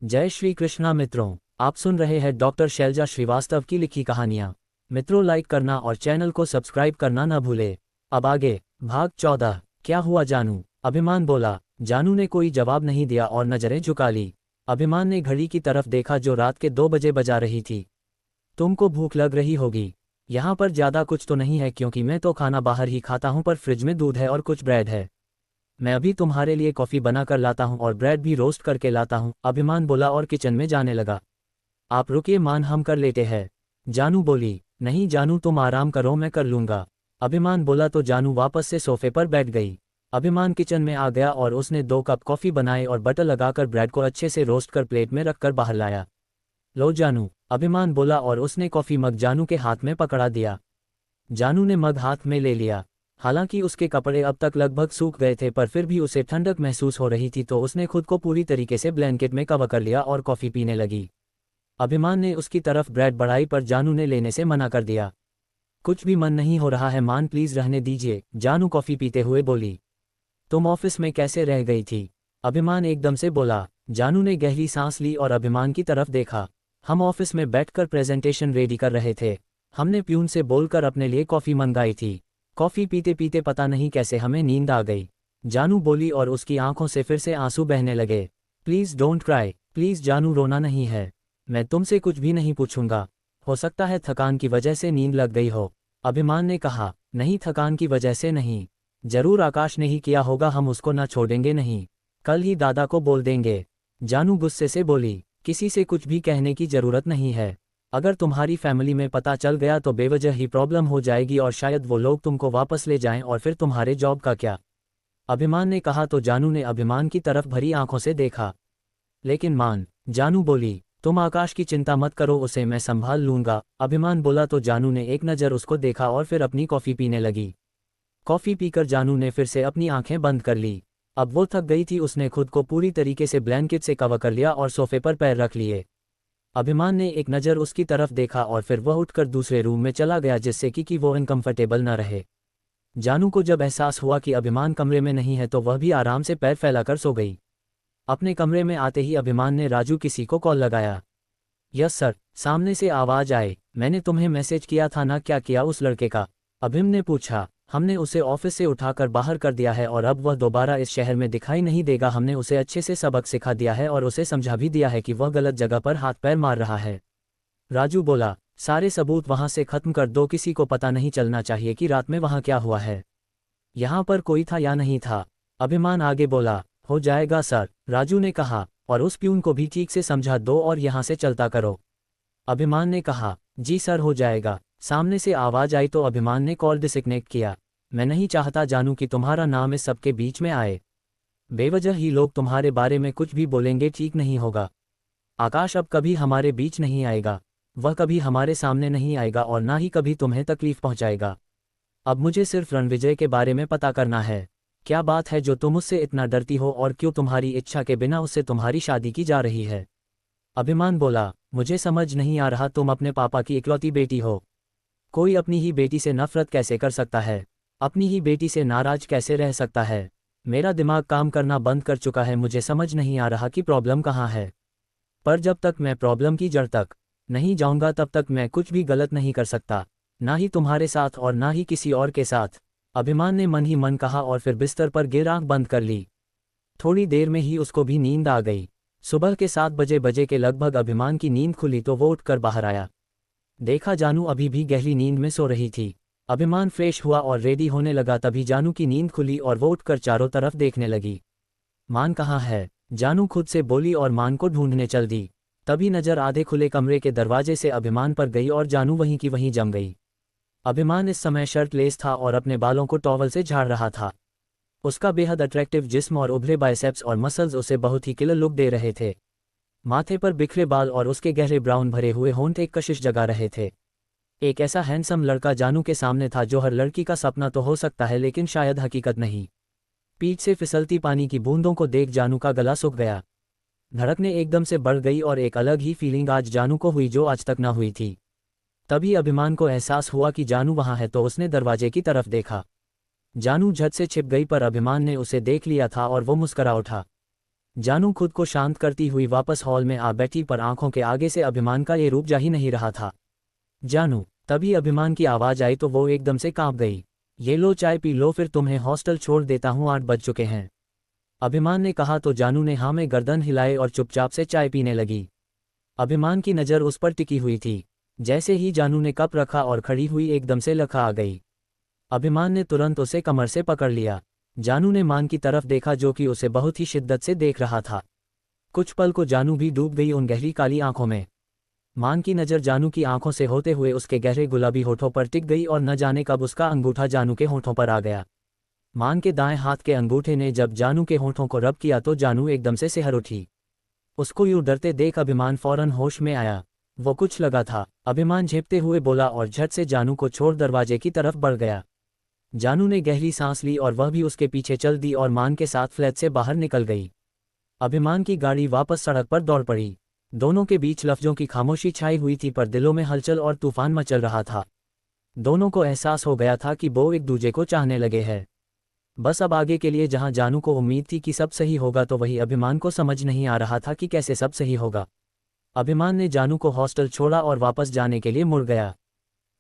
जय श्री कृष्णा मित्रों, आप सुन रहे हैं डॉक्टर शैलजा श्रीवास्तव की लिखी कहानियाँ। मित्रों, लाइक करना और चैनल को सब्सक्राइब करना न भूले। अब आगे भाग 14। क्या हुआ जानू? अभिमान बोला। जानू ने कोई जवाब नहीं दिया और नजरें झुका ली। अभिमान ने घड़ी की तरफ देखा जो रात के 2 बजे बजा रही थी। तुमको भूख लग रही होगी। यहाँ पर ज़्यादा कुछ तो नहीं है क्योंकि मैं तो खाना बाहर ही खाता हूँ, पर फ्रिज में दूध है और कुछ ब्रेड है। मैं अभी तुम्हारे लिए कॉफ़ी बना कर लाता हूँ और ब्रेड भी रोस्ट करके लाता हूँ, अभिमान बोला और किचन में जाने लगा। आप रुकिए मान, हम कर लेते हैं। जानू बोली। नहीं जानू, तुम आराम करो, मैं कर लूँगा, अभिमान बोला तो जानू वापस से सोफे पर बैठ गई। अभिमान किचन में आ गया और उसने 2 कप कॉफ़ी बनाए और बटर लगाकर ब्रेड को अच्छे से रोस्ट कर प्लेट में रखकर बाहर लाया। लो जानू, अभिमान बोला और उसने कॉफ़ी मग जानू के हाथ में पकड़ा दिया। जानू ने मग हाथ में ले लिया। हालांकि उसके कपड़े अब तक लगभग सूख गए थे, पर फिर भी उसे ठंडक महसूस हो रही थी, तो उसने खुद को पूरी तरीके से ब्लैंकेट में कवर कर लिया और कॉफ़ी पीने लगी। अभिमान ने उसकी तरफ ब्रेड बढ़ाई, पर जानू ने लेने से मना कर दिया। कुछ भी मन नहीं हो रहा है मान, प्लीज़ रहने दीजिए, जानू कॉफ़ी पीते हुए बोली। तुम ऑफिस में कैसे रह गई थी? अभिमान एकदम से बोला। जानू ने गहरी सांस ली और अभिमान की तरफ देखा। हम ऑफिस में बैठकर प्रेजेंटेशन रेडी कर रहे थे। हमने प्यून से बोलकर अपने लिए कॉफ़ी मंगाई थी। कॉफ़ी पीते पीते पता नहीं कैसे हमें नींद आ गई, जानू बोली और उसकी आंखों से फिर से आंसू बहने लगे। प्लीज़ डोंट क्राई, प्लीज़ जानू, रोना नहीं है। मैं तुमसे कुछ भी नहीं पूछूंगा। हो सकता है थकान की वजह से नींद लग गई हो, अभिमान ने कहा। नहीं, थकान की वजह से नहीं। जरूर आकाश ने ही किया होगा, हम उसको ना छोड़ेंगे, नहीं कल ही दादा को बोल देंगे, जानू गुस्से से बोली। किसी से कुछ भी कहने की जरूरत नहीं है। अगर तुम्हारी फैमिली में पता चल गया तो बेवजह ही प्रॉब्लम हो जाएगी और शायद वो लोग तुमको वापस ले जाएं, और फिर तुम्हारे जॉब का क्या, अभिमान ने कहा तो जानू ने अभिमान की तरफ भरी आंखों से देखा। लेकिन मान, जानू बोली, तुम आकाश की चिंता मत करो, उसे मैं संभाल लूंगा, अभिमान बोला तो जानू ने एक नज़र उसको देखा और फिर अपनी कॉफ़ी पीने लगी। कॉफ़ी पीकर जानू ने फिर से अपनी आंखें बंद कर ली। अब वो थक गई थी, उसने खुद को पूरी तरीके से ब्लैंकेट से कवर कर लिया और सोफे पर पैर रख लिए। अभिमान ने एक नज़र उसकी तरफ देखा और फिर वह उठकर दूसरे रूम में चला गया, जिससे कि वो अनकंफर्टेबल न रहे। जानू को जब एहसास हुआ कि अभिमान कमरे में नहीं है तो वह भी आराम से पैर फैलाकर सो गई। अपने कमरे में आते ही अभिमान ने राजू किसी को कॉल लगाया। यस सर, सामने से आवाज़ आए। मैंने तुम्हें मैसेज किया था ना, क्या किया उस लड़के का? अभिम ने पूछा। हमने उसे ऑफिस से उठाकर बाहर कर दिया है और अब वह दोबारा इस शहर में दिखाई नहीं देगा। हमने उसे अच्छे से सबक सिखा दिया है और उसे समझा भी दिया है कि वह गलत जगह पर हाथ पैर मार रहा है, राजू बोला। सारे सबूत वहां से खत्म कर दो, किसी को पता नहीं चलना चाहिए कि रात में वहां क्या हुआ है। यहाँ पर कोई था या नहीं था, अभिमान आगे बोला। हो जाएगा सर, राजू ने कहा, और उस प्यून को भी ठीक से समझा दो और यहाँ से चलता करो, अभिमान ने कहा। जी सर, हो जाएगा। सामने से आवाज़ आई तो अभिमान ने कॉल डिस्कनेक्ट किया। मैं नहीं चाहता जानू कि तुम्हारा नाम इस सबके बीच में आए। बेवजह ही लोग तुम्हारे बारे में कुछ भी बोलेंगे, ठीक नहीं होगा। आकाश अब कभी हमारे बीच नहीं आएगा, वह कभी हमारे सामने नहीं आएगा और ना ही कभी तुम्हें तकलीफ पहुंचाएगा। अब मुझे सिर्फ रणविजय के बारे में पता करना है। क्या बात है जो तुम उससे इतना डरती हो और क्यों तुम्हारी इच्छा के बिना उससे तुम्हारी शादी की जा रही है? अभिमान बोला। मुझे समझ नहीं आ रहा, तुम अपने पापा की इकलौती बेटी हो। कोई अपनी ही बेटी से नफरत कैसे कर सकता है? अपनी ही बेटी से नाराज कैसे रह सकता है? मेरा दिमाग काम करना बंद कर चुका है, मुझे समझ नहीं आ रहा कि प्रॉब्लम कहाँ है। पर जब तक मैं प्रॉब्लम की जड़ तक नहीं जाऊंगा तब तक मैं कुछ भी गलत नहीं कर सकता, ना ही तुम्हारे साथ और ना ही किसी और के साथ, अभिमान ने मन ही मन कहा और फिर बिस्तर पर गिर आंख बंद कर ली। थोड़ी देर में ही उसको भी नींद आ गई। सुबह के 7 बजे के लगभग अभिमान की नींद खुली तो वो उठकर बाहर आया। देखा जानू अभी भी गहरी नींद में सो रही थी। अभिमान फ्रेश हुआ और रेडी होने लगा, तभी जानू की नींद खुली और वो उठकर चारों तरफ देखने लगी। मान कहाँ है? जानू खुद से बोली और मान को ढूंढने चल दी। तभी नजर आधे खुले कमरे के दरवाजे से अभिमान पर गई और जानू वहीं की वहीं जम गई। अभिमान इस समय शर्टलेस था और अपने बालों को टॉवल से झाड़ रहा था। उसका बेहद अट्रैक्टिव जिस्म और उभरे बाइसेप्स और मसल्स उसे बहुत ही किलर लुक दे रहे थे। माथे पर बिखरे बाल और उसके गहरे ब्राउन भरे हुए होंठ एक कशिश जगा रहे थे। एक ऐसा हैंडसम लड़का जानू के सामने था जो हर लड़की का सपना तो हो सकता है, लेकिन शायद हकीकत नहीं। पीठ से फिसलती पानी की बूंदों को देख जानू का गला सूख गया। धड़कनें एकदम से बढ़ गई और एक अलग ही फीलिंग आज जानू को हुई जो आज तक न हुई थी। तभी अभिमान को एहसास हुआ कि जानू वहाँ है तो उसने दरवाजे की तरफ देखा। जानू झट से छिप गई, पर अभिमान ने उसे देख लिया था और वो मुस्करा उठा। जानू खुद को शांत करती हुई वापस हॉल में आ बैठी, पर आंखों के आगे से अभिमान का ये रूप जा ही नहीं रहा था। जानू, तभी अभिमान की आवाज़ आई तो वो एकदम से कांप गई। ये लो चाय पी लो, फिर तुम्हें हॉस्टल छोड़ देता हूँ, 8 बज चुके हैं। अभिमान ने कहा तो जानू ने हाँ में गर्दन हिलाए और चुपचाप से चाय पीने लगी। अभिमान की नज़र उस पर टिकी हुई थी। जैसे ही जानू ने कप रखा और खड़ी हुई एकदम से लखा आ गई। अभिमान ने तुरंत उसे कमर से पकड़ लिया। जानू ने मान की तरफ देखा जो कि उसे बहुत ही शिद्दत से देख रहा था। कुछ पल को जानू भी डूब गई उन गहरी काली आंखों में। मान की नज़र जानू की आंखों से होते हुए उसके गहरे गुलाबी होठों पर टिक गई और न जाने कब उसका अंगूठा जानू के होठों पर आ गया। मान के दाएं हाथ के अंगूठे ने जब जानू के होठों को रब किया तो जानू एकदम से सिहर उठी। उसको यूं डरते देख अभिमान फौरन होश में आया। वो कुछ लगा था। अभिमान झेपते हुए बोला और झट से जानू को छोड़ दरवाजे की तरफ बढ़ गया। जानू ने गहरी सांस ली और वह भी उसके पीछे चल दी और मान के साथ फ्लैट से बाहर निकल गई। अभिमान की गाड़ी वापस सड़क पर दौड़ पड़ी। दोनों के बीच लफ्जों की खामोशी छाई हुई थी, पर दिलों में हलचल और तूफान मचल रहा था। दोनों को एहसास हो गया था कि वो एक दूजे को चाहने लगे हैं। बस अब आगे के लिए जहां जानू को उम्मीद थी कि सब सही होगा, तो वही अभिमान को समझ नहीं आ रहा था कि कैसे सब सही होगा। अभिमान ने जानू को हॉस्टल छोड़ा और वापस जाने के लिए मुड़ गया।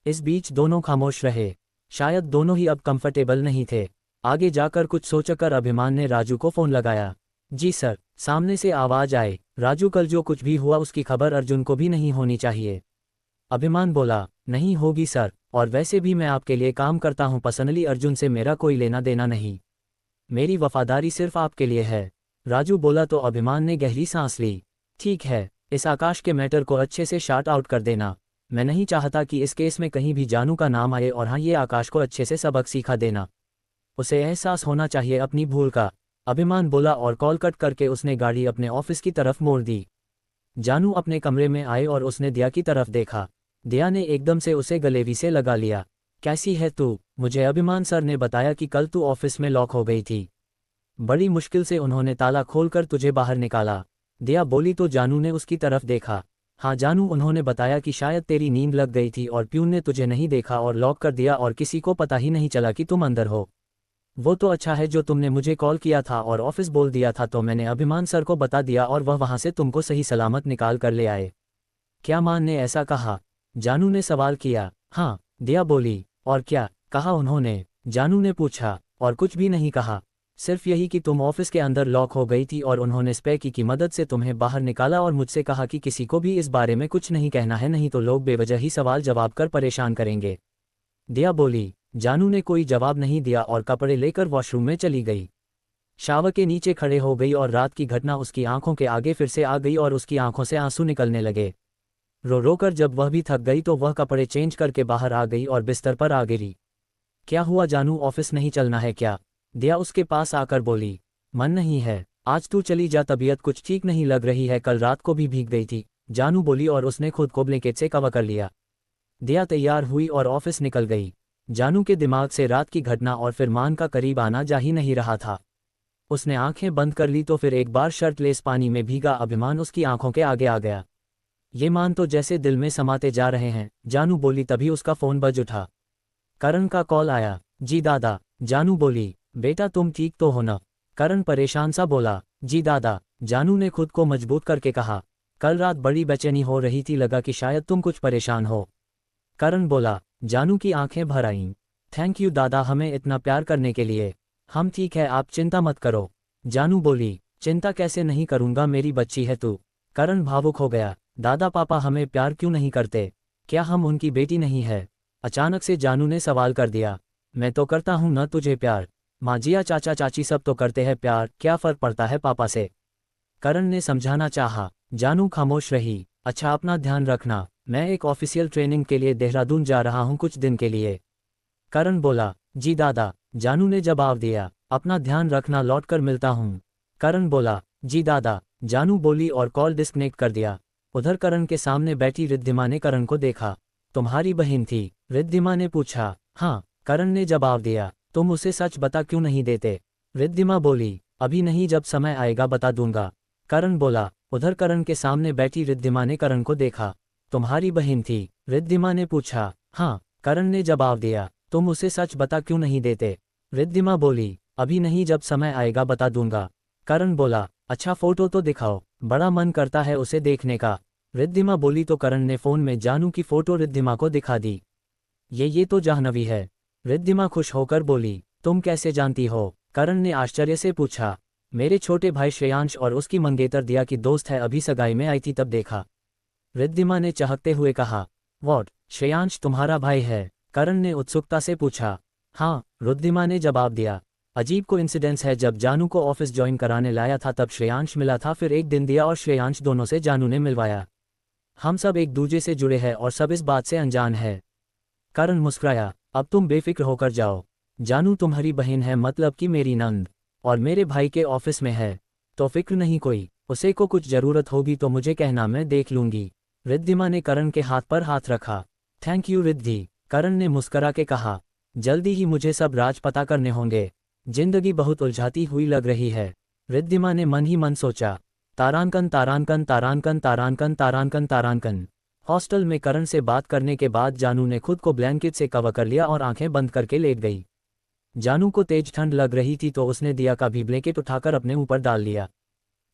इस बीच दोनों खामोश रहे। शायद दोनों ही अब कंफर्टेबल नहीं थे। आगे जाकर कुछ सोचकर अभिमान ने राजू को फ़ोन लगाया। जी सर, सामने से आवाज़ आए। राजू, कल जो कुछ भी हुआ उसकी खबर अर्जुन को भी नहीं होनी चाहिए। अभिमान बोला, नहीं होगी सर, और वैसे भी मैं आपके लिए काम करता हूं पर्सनली, अर्जुन से मेरा कोई लेना देना नहीं। मेरी वफादारी सिर्फ आपके लिए है। राजू बोला तो अभिमान ने गहरी सांस ली। ठीक है, इस आकाश के मैटर को अच्छे से शार्ट आउट कर देना। मैं नहीं चाहता कि इस केस में कहीं भी जानू का नाम आए, और हाँ, ये आकाश को अच्छे से सबक सिखा देना। उसे एहसास होना चाहिए अपनी भूल का। अभिमान बोला और कॉल कट करके उसने गाड़ी अपने ऑफिस की तरफ मोड़ दी। जानू अपने कमरे में आए और उसने दिया की तरफ देखा। दिया ने एकदम से उसे गलेवी से लगा लिया। कैसी है तू? मुझे अभिमान सर ने बताया कि कल तू ऑफिस में लॉक हो गई थी। बड़ी मुश्किल से उन्होंने ताला खोलकर तुझे बाहर निकाला। दिया बोली तो जानू ने उसकी तरफ देखा। हाँ जानू, उन्होंने बताया कि शायद तेरी नींद लग गई थी और प्यून ने तुझे नहीं देखा और लॉक कर दिया और किसी को पता ही नहीं चला कि तुम अंदर हो। वो तो अच्छा है जो तुमने मुझे कॉल किया था और ऑफिस बोल दिया था, तो मैंने अभिमान सर को बता दिया और वह वहाँ से तुमको सही सलामत निकाल कर ले आए। क्या मान ने ऐसा कहा? जानू ने सवाल किया। हाँ, दिया बोली। और क्या कहा उन्होंने? जानू ने पूछा। और कुछ भी नहीं कहा, सिर्फ यही कि तुम ऑफिस के अंदर लॉक हो गई थी और उन्होंने स्पैकी की मदद से तुम्हें बाहर निकाला और मुझसे कहा कि किसी को भी इस बारे में कुछ नहीं कहना है, नहीं तो लोग बेवजह ही सवाल जवाब कर परेशान करेंगे। दिया बोली। जानू ने कोई जवाब नहीं दिया और कपड़े लेकर वॉशरूम में चली गई। शावर के नीचे खड़े हो गई और रात की घटना उसकी आंखों के आगे फिर से आ गई और उसकी आंखों से आंसू निकलने लगे। रो रो कर जब वह भी थक गई तो वह कपड़े चेंज करके बाहर आ गई और बिस्तर पर आ गिरी। क्या हुआ जानू, ऑफिस नहीं चलना है क्या? दिया उसके पास आकर बोली। मन नहीं है, आज तू चली जा, तबीयत कुछ ठीक नहीं लग रही है, कल रात को भी भीग गई थी। जानू बोली और उसने खुद को ब्लैंकेट से कवर कर लिया। दिया तैयार हुई और ऑफिस निकल गई। जानू के दिमाग से रात की घटना और फिर मान का करीब आना जा ही नहीं रहा था। उसने आंखें बंद कर ली तो फिर एक बार शर्टलेस पानी में भीगा अभिमान उसकी आंखों के आगे आ गया। ये मान तो जैसे दिल में समाते जा रहे हैं, जानू बोली। तभी उसका फ़ोन बज उठा। करण का कॉल आया। जी दादा। जानू बोली। बेटा तुम ठीक तो हो ना? करण परेशान सा बोला। जी दादा। जानू ने खुद को मजबूत करके कहा। कल रात बड़ी बेचैनी हो रही थी, लगा कि शायद तुम कुछ परेशान हो। करण बोला। जानू की आंखें भर आईं। थैंक यू दादा, हमें इतना प्यार करने के लिए। हम ठीक है, आप चिंता मत करो। जानू बोली। चिंता कैसे नहीं करूंगा, मेरी बच्ची है तू। करण भावुक हो गया। दादा पापा हमें प्यार क्यों नहीं करते? क्या हम उनकी बेटी नहीं है? अचानक से जानू ने सवाल कर दिया। मैं तो करता हूं ना तुझे प्यार। माँ जिया चाचा चाची सब तो करते हैं प्यार, क्या फ़र्क पड़ता है पापा से? करण ने समझाना चाहा। जानू खामोश रही। अच्छा, अपना ध्यान रखना, मैं एक ऑफिशियल ट्रेनिंग के लिए देहरादून जा रहा हूँ कुछ दिन के लिए। करण बोला। जी दादा। जानू ने जवाब दिया। अपना ध्यान रखना, लौट कर मिलता हूँ। करण बोला। जी दादा। जानू बोली और कॉल डिस्कनेक्ट कर दिया। उधर करण के सामने बैठी रिद्धिमा ने करण को देखा। तुम्हारी बहन थी? रिद्धिमा ने पूछा। हाँ, करण ने जवाब दिया। तुम उसे सच बता क्यों नहीं देते? रिद्धिमा बोली। अभी नहीं, जब समय आएगा बता दूंगा। करण बोला। उधर करण के सामने बैठी रिद्धिमा ने करण को देखा। तुम्हारी बहन थी? रिद्धिमा ने पूछा। हाँ, करण ने जवाब दिया। तुम उसे सच बता क्यों नहीं देते? रिद्धिमा बोली। अभी नहीं, जब समय आएगा बता दूंगा। करण बोला। अच्छा फोटो तो दिखाओ, बड़ा मन करता है उसे देखने का। रिद्धिमा बोली तो करण ने फ़ोन में जानू की फ़ोटो रिद्धिमा को दिखा दी। ये तो जाह्नवी है। रिद्धिमा खुश होकर बोली, तुम कैसे जानती हो? करण ने आश्चर्य से पूछा। मेरे छोटे भाई श्रेयांश और उसकी मंगेतर दिया की दोस्त है, अभी सगाई में आई थी तब देखा। रिद्धिमा ने चहकते हुए कहा। व्हाट, श्रेयांश तुम्हारा भाई है? करण ने उत्सुकता से पूछा। हाँ, रिद्धिमा ने जवाब दिया। अजीब कोइंसिडेंस है, जब जानू को ऑफिस ज्वाइन कराने लाया था तब श्रेयांश मिला था, फिर एक दिन दिया और श्रेयांश दोनों से जानू ने मिलवाया। हम सब एक दूसरे से जुड़े हैं और सब इस बात से अनजान है। करण मुस्कुराया। अब तुम बेफिक्र होकर जाओ। जानू तुम्हारी बहन है, मतलब कि मेरी नंद, और मेरे भाई के ऑफिस में है, तो फिक्र नहीं कोई। उसे को कुछ जरूरत होगी तो मुझे कहना, मैं देख लूंगी। रिद्धिमा ने करण के हाथ पर हाथ रखा। थैंक यू रिद्धि, करण ने मुस्करा के कहा। जल्दी ही मुझे सब राज पता करने होंगे। जिंदगी बहुत उलझाती हुई लग रही है। रिद्धिमा ने मन ही मन सोचा। तारांकन तारांकन तारांकन तारांकन तारांकन तारांकन। हॉस्टल में करण से बात करने के बाद जानू ने खुद को ब्लैंकेट से कवर कर लिया और आंखें बंद करके लेट गई। जानू को तेज ठंड लग रही थी तो उसने दिया का भी ब्लैंकेट उठाकर अपने ऊपर डाल लिया।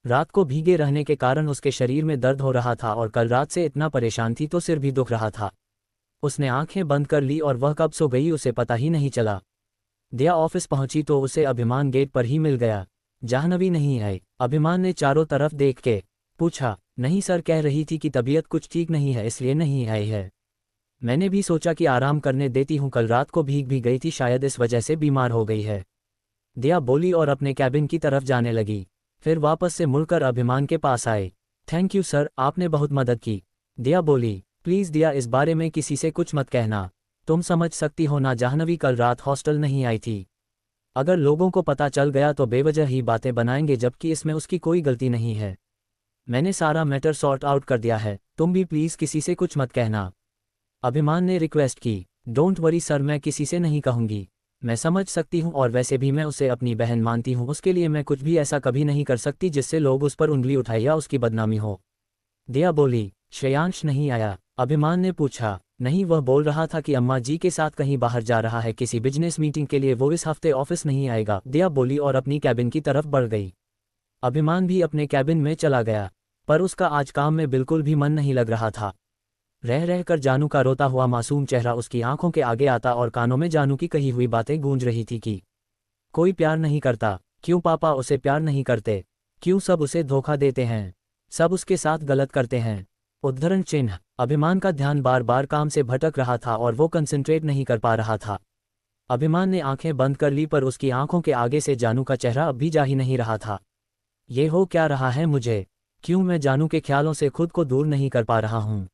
रात को भीगे रहने के कारण उसके शरीर में दर्द हो रहा था और कल रात से इतना परेशान थी तो सिर भी दुख रहा था। उसने आंखें बंद कर ली और वह कब सो गई उसे पता ही नहीं चला। दिया ऑफिस पहुंची तो उसे अभिमान गेट पर ही मिल गया। जाह्नवी नहीं आई। अभिमान ने चारों तरफ देख के पूछा। नहीं सर, कह रही थी कि तबीयत कुछ ठीक नहीं है इसलिए नहीं आई है। मैंने भी सोचा कि आराम करने देती हूँ, कल रात को भीग भी गई थी, शायद इस वजह से बीमार हो गई है। दिया बोली और अपने कैबिन की तरफ जाने लगी। फिर वापस से मुड़कर अभिमान के पास आए। थैंक यू सर, आपने बहुत मदद की। दिया बोली। प्लीज़ दिया, इस बारे में किसी से कुछ मत कहना। तुम समझ सकती हो ना, जाह्नवी कल रात हॉस्टल नहीं आई थी। अगर लोगों को पता चल गया तो बेवजह ही बातें बनाएंगे, जबकि इसमें उसकी कोई गलती नहीं है। मैंने सारा मैटर सॉर्ट आउट कर दिया है, तुम भी प्लीज़ किसी से कुछ मत कहना। अभिमान ने रिक्वेस्ट की। डोंट वरी सर, मैं किसी से नहीं कहूँगी। मैं समझ सकती हूँ और वैसे भी मैं उसे अपनी बहन मानती हूँ, उसके लिए मैं कुछ भी ऐसा कभी नहीं कर सकती जिससे लोग उस पर उंगली उठाए या उसकी बदनामी हो। दिया बोली। श्रेयांश नहीं आया? अभिमान ने पूछा। नहीं, वह बोल रहा था कि अम्मा जी के साथ कहीं बाहर जा रहा है किसी बिजनेस मीटिंग के लिए, वो इस हफ्ते ऑफिस नहीं आएगा। दिया बोली और अपनी कैबिन की तरफ बढ़ गई। अभिमान भी अपने कैबिन में चला गया, पर उसका आज काम में बिल्कुल भी मन नहीं लग रहा था। रह रहकर जानू का रोता हुआ मासूम चेहरा उसकी आंखों के आगे आता और कानों में जानू की कही हुई बातें गूंज रही थी कि कोई प्यार नहीं करता, क्यों पापा उसे प्यार नहीं करते, क्यों सब उसे धोखा देते हैं, सब उसके साथ गलत करते हैं। उद्धरण चिन्ह। अभिमान का ध्यान बार बार काम से भटक रहा था और वो कंसंट्रेट नहीं कर पा रहा था। अभिमान ने आंखें बंद कर ली, पर उसकी आंखों के आगे से जानू का चेहरा अब भी जा ही नहीं रहा था। ये हो क्या रहा है मुझे? क्यों मैं जानू के ख्यालों से खुद को दूर नहीं कर पा रहा हूँ?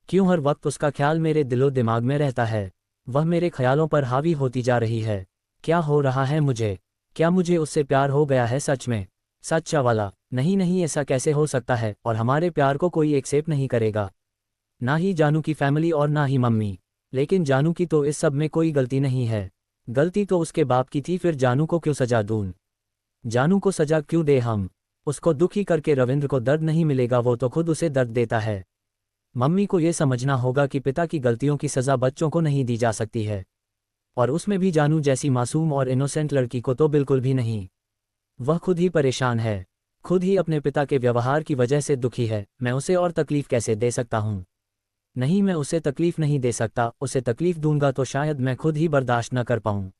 क्यों हर वक्त उसका ख्याल मेरे दिलो दिमाग में रहता है? वह मेरे ख्यालों पर हावी होती जा रही है। क्या हो रहा है मुझे? क्या मुझे उससे प्यार हो गया है सच में? सच्चा वाला? नहीं नहीं, ऐसा कैसे हो सकता है? और हमारे प्यार को कोई एक्सेप्ट नहीं करेगा, ना ही जानू की फैमिली और ना ही मम्मी। लेकिन जानू की तो इस सब में कोई गलती नहीं है। गलती तो उसके बाप की थी, फिर जानू को क्यों सजा दूं? जानू को सजा क्यों दे हम? उसको दुखी करके रविंद्र को दर्द नहीं मिलेगा, वो तो खुद उसे दर्द देता है। मम्मी को ये समझना होगा कि पिता की गलतियों की सज़ा बच्चों को नहीं दी जा सकती है, और उसमें भी जानू जैसी मासूम और इनोसेंट लड़की को तो बिल्कुल भी नहीं। वह खुद ही परेशान है, खुद ही अपने पिता के व्यवहार की वजह से दुखी है। मैं उसे और तकलीफ कैसे दे सकता हूँ? नहीं, मैं उसे तकलीफ नहीं दे सकता। उसे तकलीफ दूंगा तो शायद मैं खुद ही बर्दाश्त न कर पाऊँ।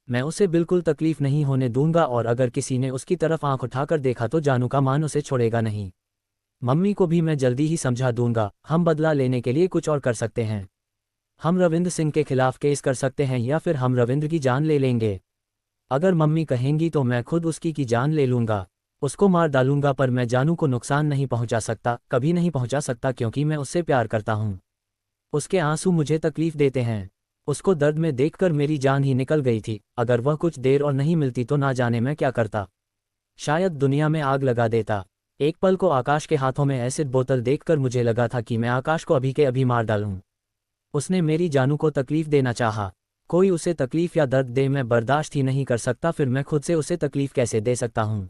मैं उसे बिल्कुल तकलीफ नहीं होने दूंगा, और अगर किसी ने उसकी तरफ आंख उठाकर देखा तो जानू का मान उसे छोड़ेगा नहीं। मम्मी को भी मैं जल्दी ही समझा दूंगा। हम बदला लेने के लिए कुछ और कर सकते हैं। हम रविंद्र सिंह के खिलाफ केस कर सकते हैं, या फिर हम रविंद्र की जान ले लेंगे। अगर मम्मी कहेंगी तो मैं खुद उसकी की जान ले लूंगा, उसको मार डालूंगा, पर मैं जानू को नुकसान नहीं पहुंचा सकता, कभी नहीं पहुंचा सकता, क्योंकि मैं उससे प्यार करता हूं। उसके आंसू मुझे तकलीफ देते हैं। उसको दर्द में देखकर मेरी जान ही निकल गई थी। अगर वह कुछ देर और नहीं मिलती तो ना जाने मैं क्या करता। शायद दुनिया में आग लगा देता। एक पल को आकाश के हाथों में एसिड बोतल देखकर मुझे लगा था कि मैं आकाश को अभी के अभी मार डालूं। उसने मेरी जानू को तकलीफ देना चाहा। कोई उसे तकलीफ या दर्द दे, मैं बर्दाश्त ही नहीं कर सकता, फिर मैं खुद से उसे तकलीफ कैसे दे सकता हूँ?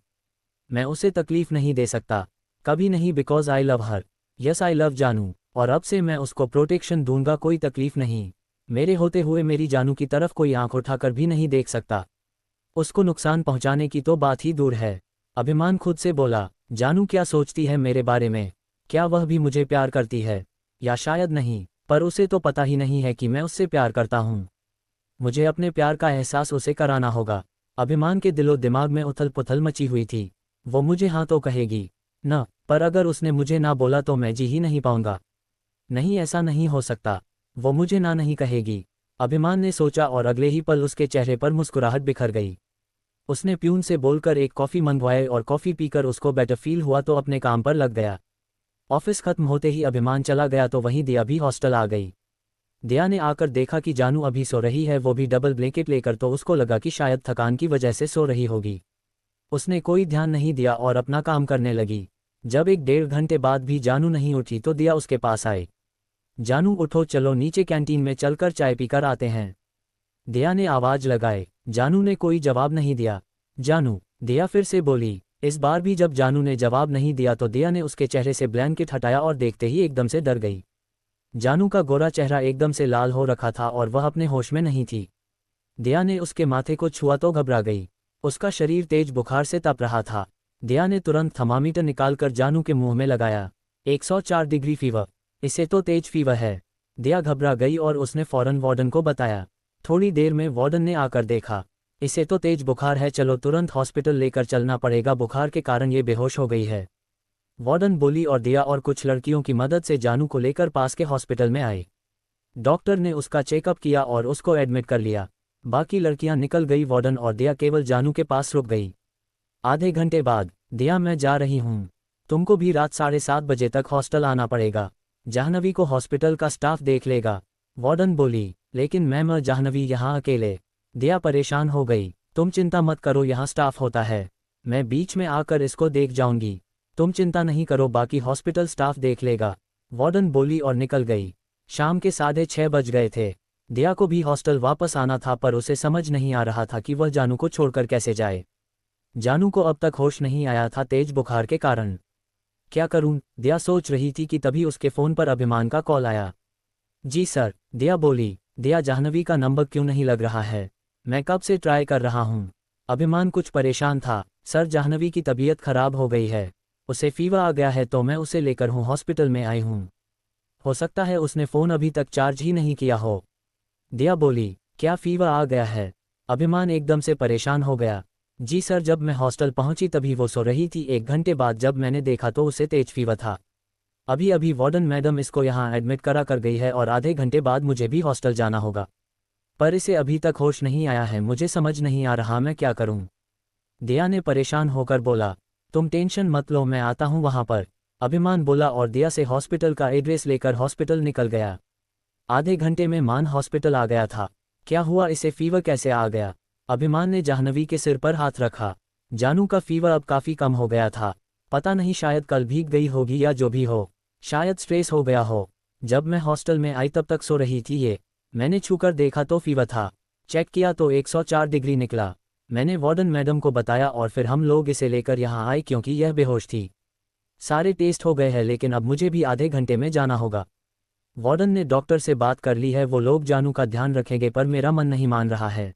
मैं उसे तकलीफ नहीं दे सकता, कभी नहीं, because I love her. Yes, I love जानू, और अब से मैं उसको प्रोटेक्शन दूंगा, कोई तकलीफ नहीं। मेरे होते हुए मेरी जानू की तरफ कोई आंख उठाकर भी नहीं देख सकता। उसको नुकसान पहुंचाने की तो बात ही दूर है। अभिमान खुद से बोला, जानू क्या सोचती है मेरे बारे में? क्या वह भी मुझे प्यार करती है? या शायद नहीं, पर उसे तो पता ही नहीं है कि मैं उससे प्यार करता हूँ। मुझे अपने प्यार का एहसास उसे कराना होगा। अभिमान के दिलो दिमाग में उथल पुथल मची हुई थी। वो मुझे हाँ तो कहेगी न, पर अगर उसने मुझे ना बोला तो मैं जी ही नहीं पाऊंगा। नहीं, ऐसा नहीं हो सकता, वो मुझे ना नहीं कहेगी। अभिमान ने सोचा और अगले ही पल उसके चेहरे पर मुस्कुराहट बिखर गई। उसने प्यून से बोलकर एक कॉफ़ी मंगवाए और कॉफ़ी पीकर उसको बेटर फील हुआ तो अपने काम पर लग गया। ऑफिस खत्म होते ही अभिमान चला गया तो वहीं दिया भी हॉस्टल आ गई। दिया ने आकर देखा कि जानू अभी सो रही है, वो भी डबल ब्लैंकेट लेकर, तो उसको लगा कि शायद थकान की वजह से सो रही होगी। उसने कोई ध्यान नहीं दिया और अपना काम करने लगी। जब 1-1.5 घंटे बाद भी जानू नहीं उठी तो दिया उसके पास आए। जानू उठो, चलो नीचे कैंटीन में चलकर चाय पीकर आते हैं। दिया ने आवाज लगाए। जानू ने कोई जवाब नहीं दिया। जानू, दिया फिर से बोली। इस बार भी जब जानू ने जवाब नहीं दिया तो दिया ने उसके चेहरे से ब्लैंकेट हटाया और देखते ही एकदम से डर गई। जानू का गोरा चेहरा एकदम से लाल हो रखा था और वह अपने होश में नहीं थी। दिया ने उसके माथे को छुआ तो घबरा गई। उसका शरीर तेज बुखार से तप रहा था। दिया ने तुरंत थर्मामीटर निकालकर जानू के मुंह में लगाया। 104 डिग्री फीवर, इसे तो तेज फीवर है। दिया घबरा गई और उसने फौरन वार्डन को बताया। थोड़ी देर में वार्डन ने आकर देखा। इसे तो तेज बुखार है, चलो तुरंत हॉस्पिटल लेकर चलना पड़ेगा, बुखार के कारण ये बेहोश हो गई है। वार्डन बोली और दिया और कुछ लड़कियों की मदद से जानू को लेकर पास के हॉस्पिटल में आए। डॉक्टर ने उसका चेकअप किया और उसको एडमिट कर लिया। बाकी लड़कियां निकल गई, वार्डन और दिया केवल जानू के पास रुक गई। आधे घंटे बाद, दिया मैं जा रही हूँ, तुमको भी रात 7:30 बजे तक हॉस्टल आना पड़ेगा। जाह्नवी को हॉस्पिटल का स्टाफ देख लेगा। वार्डन बोली, लेकिन मैम और जाह्नवी यहाँ अकेले। दिया परेशान हो गई। तुम चिंता मत करो, यहाँ स्टाफ होता है, मैं बीच में आकर इसको देख जाऊंगी। तुम चिंता नहीं करो, बाकी हॉस्पिटल स्टाफ देख लेगा। वार्डन बोली और निकल गई। शाम के 6:30 बज गए थे। दिया को भी हॉस्टल वापस आना था, पर उसे समझ नहीं आ रहा था कि वह जानू को छोड़कर कैसे जाए। जानू को अब तक होश नहीं आया था तेज बुखार के कारण। क्या करूं, दिया सोच रही थी कि तभी उसके फ़ोन पर अभिमान का कॉल आया। जी सर, दिया बोली। दिया, जाह्नवी का नंबर क्यों नहीं लग रहा है? मैं कब से ट्राई कर रहा हूं। अभिमान कुछ परेशान था। सर, जाह्नवी की तबीयत खराब हो गई है, उसे फीवर आ गया है, तो मैं उसे लेकर हॉस्पिटल में आई हूं। हो सकता है उसने फ़ोन अभी तक चार्ज ही नहीं किया हो। दिया बोली, क्या फीवर आ गया है? अभिमान एकदम से परेशान हो गया। जी सर, जब मैं हॉस्टल पहुंची तभी वो सो रही थी, 1 घंटे बाद जब मैंने देखा तो उसे तेज फीवर था। अभी अभी वार्डन मैडम इसको यहाँ एडमिट करा कर गई है और आधे घंटे बाद मुझे भी हॉस्टल जाना होगा, पर इसे अभी तक होश नहीं आया है, मुझे समझ नहीं आ रहा मैं क्या करूं। दिया ने परेशान होकर बोला, तुम टेंशन मत लो, मैं आता हूं वहां पर। अभिमान बोला और दिया से हॉस्पिटल का एड्रेस लेकर हॉस्पिटल निकल गया। आधे घंटे में मान हॉस्पिटल आ गया था। क्या हुआ, इसे फीवर कैसे आ गया? अभिमान ने जाह्नवी के सिर पर हाथ रखा। जानू का फीवर अब काफ़ी कम हो गया था। पता नहीं, शायद कल भीग गई होगी या जो भी हो, शायद स्ट्रेस हो गया हो। जब मैं हॉस्टल में आई तब तक सो रही थी ये। मैंने छूकर देखा तो फीवर था, चेक किया तो 104 डिग्री निकला। मैंने वार्डन मैडम को बताया और फिर हम लोग इसे लेकर यहाँ आए क्योंकि यह बेहोश थी। सारे टेस्ट हो गए हैं, लेकिन अब मुझे भी आधे घंटे में जाना होगा। वार्डन ने डॉक्टर से बात कर ली है, वो लोग जानू का ध्यान रखेंगे, पर मेरा मन नहीं मान रहा है।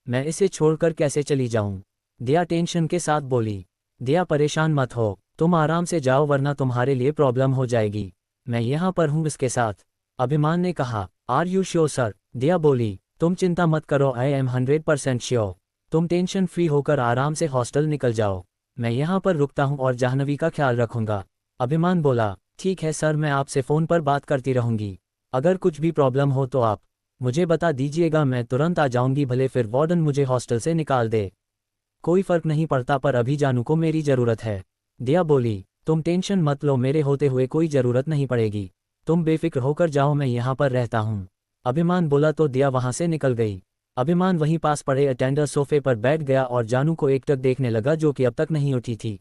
मैं इसे छोड़कर कैसे चली जाऊं? दिया टेंशन के साथ बोली। दिया, परेशान मत हो, तुम आराम से जाओ वरना तुम्हारे लिए प्रॉब्लम हो जाएगी। मैं यहाँ पर हूँ इसके साथ। अभिमान ने कहा। Are you sure sir? Diya बोली। तुम चिंता मत करो, आई एम 100% श्योर। तुम टेंशन फ्री होकर आराम से हॉस्टल निकल जाओ, मैं यहाँ पर रुकता हूँ और जाह्नवी का ख्याल रखूंगा। अभिमान बोला, ठीक है सर, मैं आपसे फ़ोन पर बात करती रहूंगी। अगर कुछ भी प्रॉब्लम हो तो आप मुझे बता दीजिएगा, मैं तुरंत आ जाऊंगी, भले फिर वार्डन मुझे हॉस्टल से निकाल दे। कोई फ़र्क नहीं पड़ता, पर अभी जानू को मेरी ज़रूरत है। दिया बोली, तुम टेंशन मत लो, मेरे होते हुए कोई ज़रूरत नहीं पड़ेगी, तुम बेफिक्र होकर जाओ, मैं यहाँ पर रहता हूँ। अभिमान बोला तो दिया वहाँ से निकल गई। अभिमान वहीं पास पड़े अटेंडर सोफे पर बैठ गया और जानू को एकटक देखने लगा जो कि अब तक नहीं उठी थी।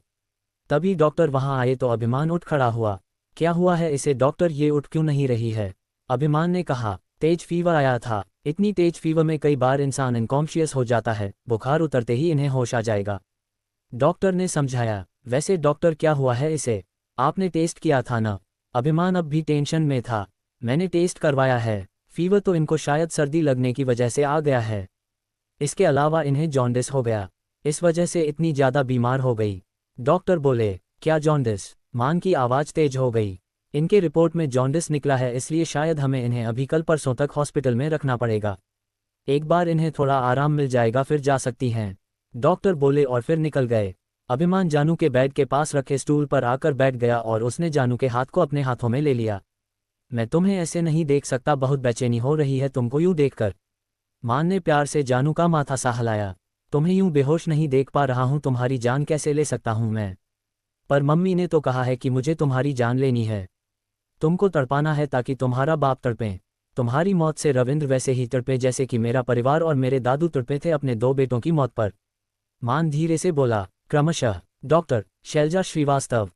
तभी डॉक्टर वहाँ आए तो अभिमान उठ खड़ा हुआ। क्या हुआ है इसे डॉक्टर, ये उठ क्यों नहीं रही है? अभिमान ने कहा, तेज फीवर आया था। इतनी तेज फीवर में कई बार इंसान अनकॉन्शियस हो जाता है, बुखार उतरते ही इन्हें होश आ जाएगा। डॉक्टर ने समझाया। वैसे डॉक्टर, क्या हुआ है इसे? आपने टेस्ट किया था ना? अभिमान अब भी टेंशन में था। मैंने टेस्ट करवाया है, फीवर तो इनको शायद सर्दी लगने की वजह से आ गया है। इसके अलावा इन्हें जॉन्डिस हो गया, इस वजह से इतनी ज़्यादा बीमार हो गई। डॉक्टर बोले, क्या जॉन्डिस? मान की आवाज़ तेज हो गई। इनके रिपोर्ट में जॉन्डिस निकला है, इसलिए शायद हमें इन्हें अभी कल परसों तक हॉस्पिटल में रखना पड़ेगा। एक बार इन्हें थोड़ा आराम मिल जाएगा फिर जा सकती हैं। डॉक्टर बोले और फिर निकल गए। अभिमान जानू के बेड के पास रखे स्टूल पर आकर बैठ गया और उसने जानू के हाथ को अपने हाथों में ले लिया। मैं तुम्हें ऐसे नहीं देख सकता, बहुत बेचैनी हो रही है तुमको यूं देखकर। मान ने प्यार से जानू का माथा सहलाया। तुम्हें यूं बेहोश नहीं देख पा रहा हूं, तुम्हारी जान कैसे ले सकता हूं मैं? पर मम्मी ने तो कहा है कि मुझे तुम्हारी जान लेनी है। तुमको तड़पाना है ताकि तुम्हारा बाप तड़पे। तुम्हारी मौत से रविंद्र वैसे ही तड़पे जैसे कि मेरा परिवार और मेरे दादू तड़पे थे अपने 2 बेटों की मौत पर। मान धीरे से बोला, क्रमशः। डॉक्टर शैलजा श्रीवास्तव।